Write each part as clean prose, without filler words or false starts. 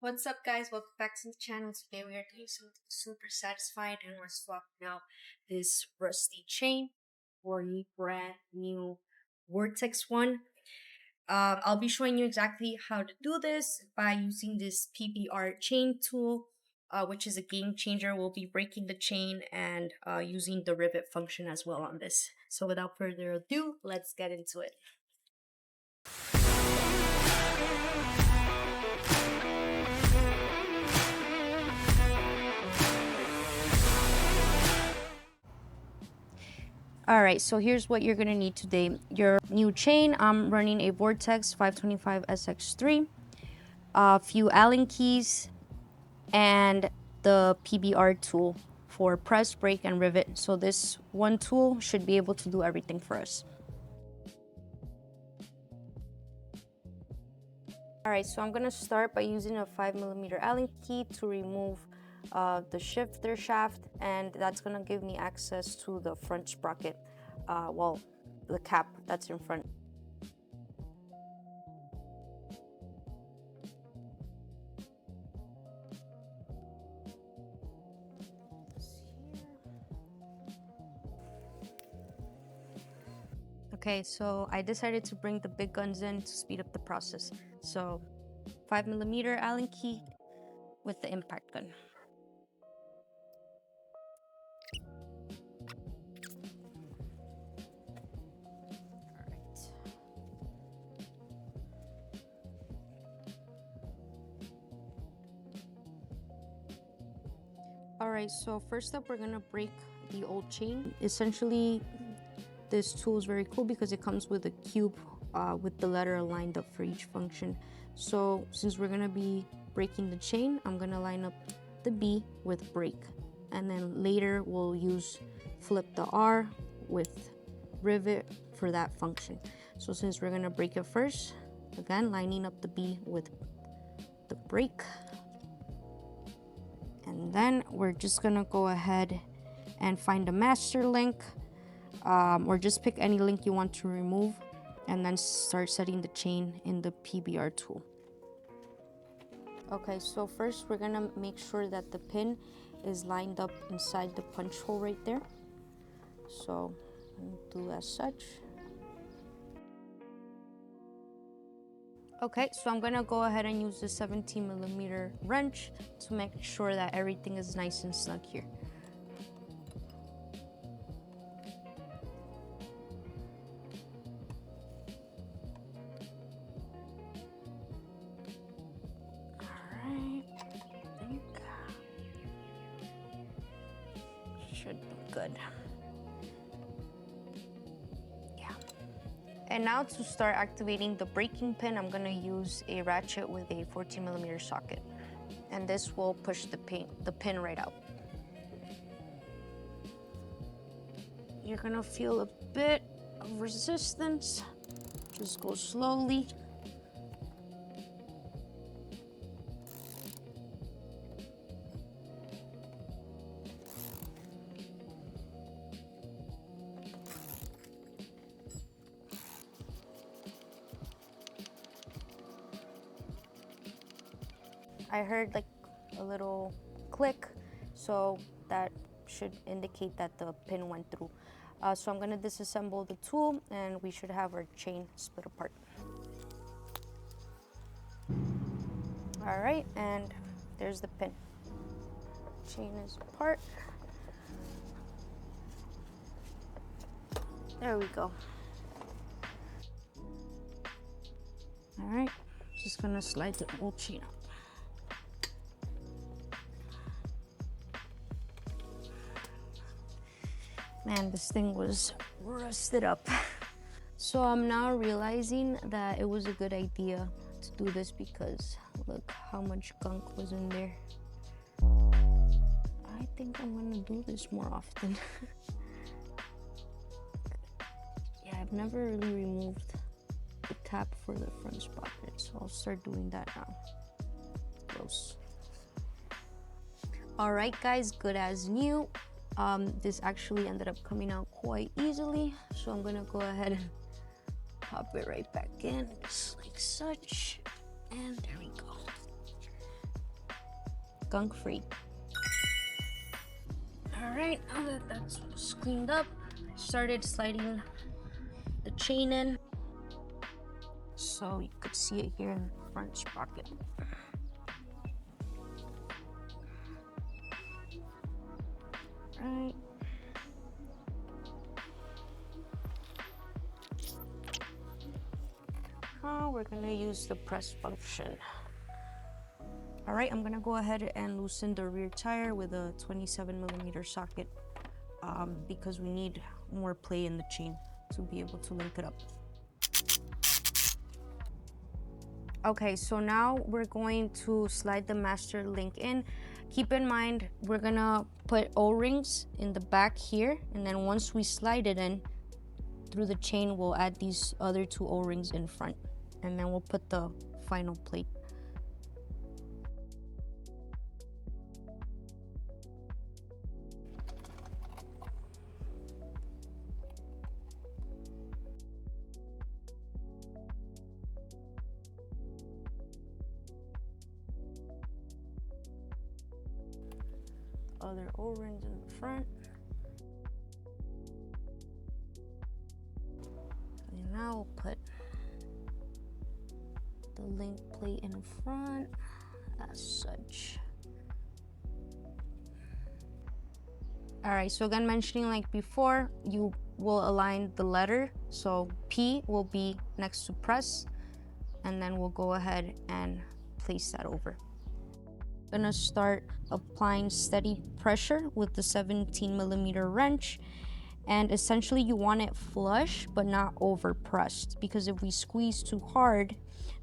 What's up, guys? Welcome back to the channel. Today we are doing something super satisfying, and we're swapping out this rusty chain for the brand new Vortex one. I'll be showing you exactly how to do this by using this PBR chain tool, which is a game changer. We'll be breaking the chain and using the rivet function as well on this. So without further ado, let's get into it. Alright, so here's what you're gonna need today. Your new chain, I'm running a Vortex 525 SX3, a few Allen keys, and the PBR tool for press, break, and rivet. So this one tool should be able to do everything for us. Alright, so I'm gonna start by using a 5mm Allen key to remove the shifter shaft, and that's gonna give me access to the front sprocket, well, the cap that's in front. Okay, so I decided to bring the big guns in to speed up the process. So 5mm Allen key with the impact gun. Alright, so first up we're gonna break the old chain. Essentially, this tool is very cool because it comes with a cube with the letter lined up for each function. So since we're gonna be breaking the chain, I'm gonna line up the B with break. And then later we'll use flip the R with rivet for that function. So since we're gonna break it first, again, lining up the B with the break. And then we're just gonna go ahead and find a master link, or just pick any link you want to remove, and then start setting the chain in the PBR tool. Okay, so first we're gonna make sure that the pin is lined up inside the punch hole right there. So do as such. Okay, so I'm gonna go ahead and use the 17mm wrench to make sure that everything is nice and snug here. Alright, I think should be good. And now to start activating the braking pin, I'm gonna use a ratchet with a 14mm socket. And this will push the pin right out. You're gonna feel a bit of resistance. Just go slowly. I heard like a little click, so that should indicate that the pin went through. So I'm gonna disassemble the tool and we should have our chain split apart. All right, and there's the pin. Chain is apart. There we go. All right, just gonna slide the old chain out. Man, this thing was rusted up. So I'm now realizing that it was a good idea to do this because look how much gunk was in there. I think I'm gonna do this more often. Yeah, I've never really removed the cap for the front sprocket, so I'll start doing that now. Gross. All right, guys, good as new. This actually ended up coming out quite easily, so I'm gonna go ahead and pop it right back in, just like such, and there we go. skunk free. All right, now that that's cleaned up, started sliding the chain in. So you could see it here in the front sprocket. Right. Now we're gonna use the press function. All right, I'm gonna go ahead and loosen the rear tire with a 27mm socket because we need more play in the chain to be able to link it up. Okay, so now we're going to slide the master link in. Keep in mind, we're gonna put O-rings in the back here, and then once we slide it in through the chain, we'll add these other 2 O-rings in front, and then we'll put the final plate. Other O-rings in the front. And now we'll put the link plate in front as such. All right, so again, mentioning like before, you will align the letter. So P will be next to press, and then we'll go ahead and place that over. Gonna start applying steady pressure with the 17mm wrench, and essentially you want it flush but not over pressed, because if we squeeze too hard,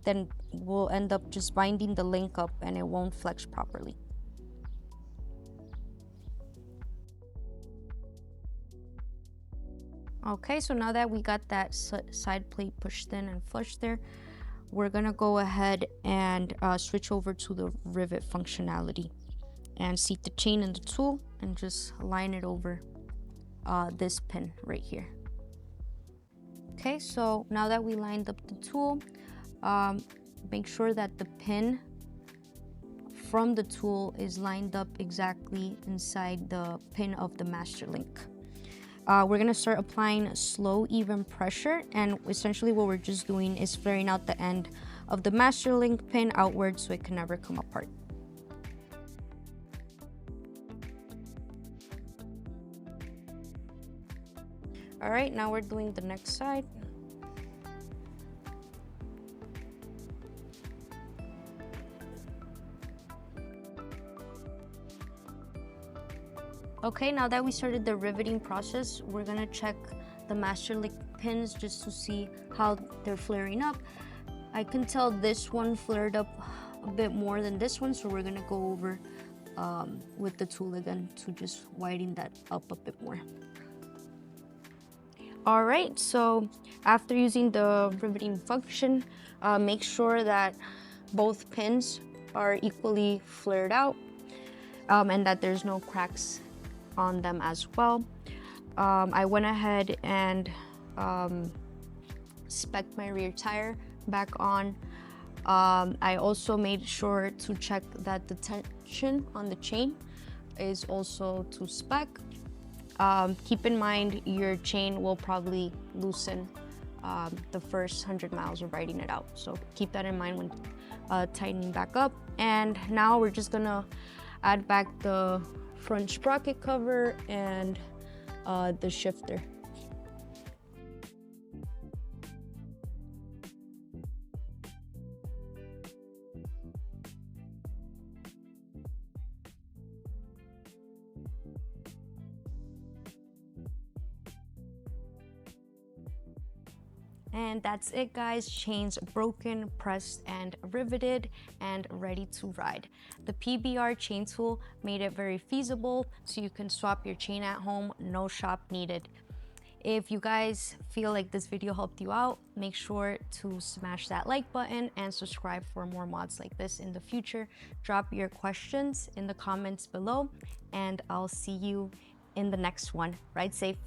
then we'll end up just binding the link up and it won't flex properly. Okay, so now that we got that side plate pushed in and flushed there, we're gonna go ahead and switch over to the rivet functionality and seat the chain in the tool and just line it over this pin right here. Okay, so now that we lined up the tool, make sure that the pin from the tool is lined up exactly inside the pin of the master link. We're gonna start applying slow, even pressure, and essentially what we're just doing is flaring out the end of the master link pin outward so it can never come apart. All right, now we're doing the next side. Okay, now that we started the riveting process, we're gonna check the master link pins just to see how they're flaring up. I can tell this one flared up a bit more than this one, so we're gonna go over with the tool again to just widen that up a bit more. All right, so after using the riveting function, make sure that both pins are equally flared out and that there's no cracks on them as well. I went ahead and spec'd my rear tire back on. I also made sure to check that the tension on the chain is also to spec. Keep in mind your chain will probably loosen the first 100 miles of riding it out, so keep that in mind when tightening back up. And now we're just gonna add back the front sprocket cover and the shifter. And that's it, guys. Chains broken, pressed, and riveted, and ready to ride. The PBR chain tool made it very feasible, so you can swap your chain at home, no shop needed. If you guys feel like this video helped you out, make sure to smash that like button and subscribe for more mods like this in the future. Drop your questions in the comments below, and I'll see you in the next one. Ride safe.